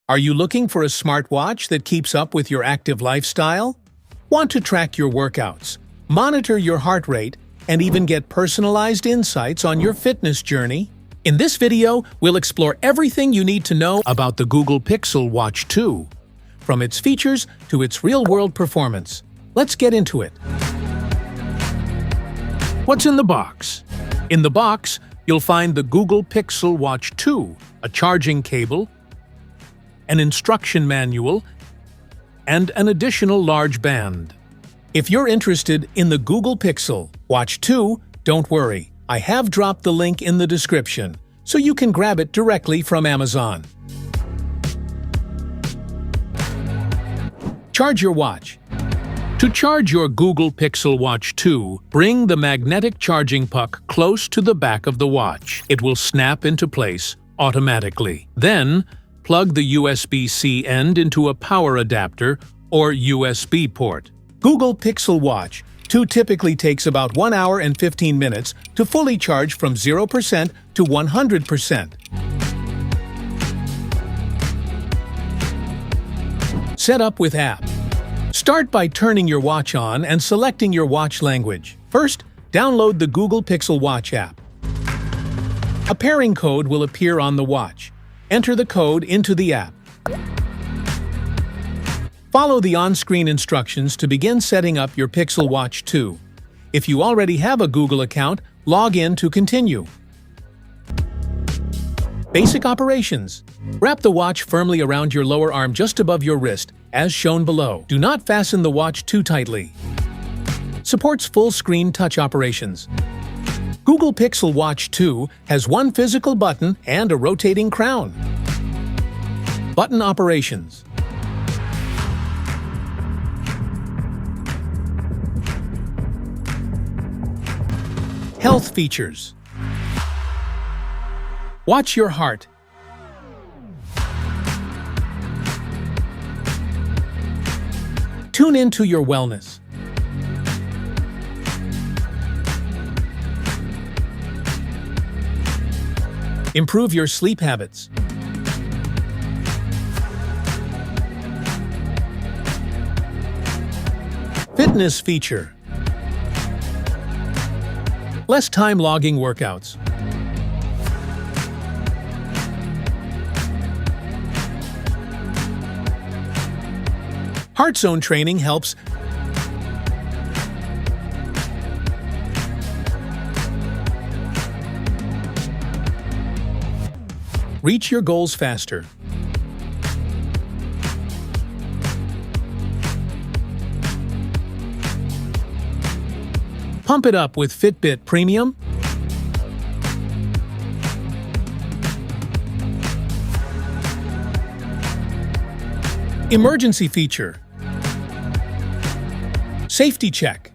Are you looking for a smartwatch that keeps up with your active lifestyle? Want to track your workouts, monitor your heart rate, and even get personalized insights on your fitness journey? In this video, we'll explore everything you need to know about the Google Pixel Watch 2, from its features to its real-world performance. Let's get into it. What's in the box? In the box, you'll find the Google Pixel Watch 2, a charging cable, an instruction manual, and an additional large band. If you're interested in the Google Pixel Watch 2, don't worry. I have dropped the link in the description, so you can grab it directly from Amazon. Charge your watch. To charge your Google Pixel Watch 2, bring the magnetic charging puck close to the back of the watch. It will snap into place automatically. Then, plug the USB-C end into a power adapter or USB port. Google Pixel Watch 2 typically takes about 1 hour and 15 minutes to fully charge from 0% to 100%. Set up with app. Start by turning your watch on and selecting your watch language. First, download the Google Pixel Watch app. A pairing code will appear on the watch. Enter the code into the app. Follow the on-screen instructions to begin setting up your Pixel Watch 2. If you already have a Google account, log in to continue. Basic operations. Wrap the watch firmly around your lower arm just above your wrist, as shown below. Do not fasten the watch too tightly. Supports full-screen touch operations. Google Pixel Watch 2 has one physical button and a rotating crown. Button operations. Health features. Watch your heart. Tune into your wellness. Improve your sleep habits. Fitness feature. Less time logging workouts. Heart zone training helps reach your goals faster. Pump it up with Fitbit Premium. Emergency feature. Safety check.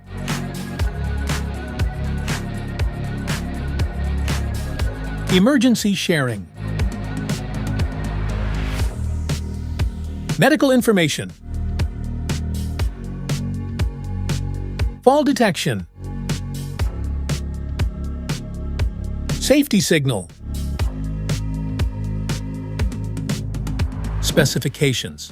Emergency sharing. Medical information. Fall detection. Safety signal. Specifications.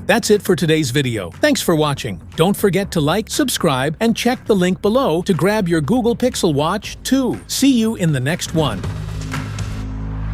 That's it for today's video. Thanks for watching. Don't forget to like, subscribe, and check the link below to grab your Google Pixel Watch 2. See you in the next one.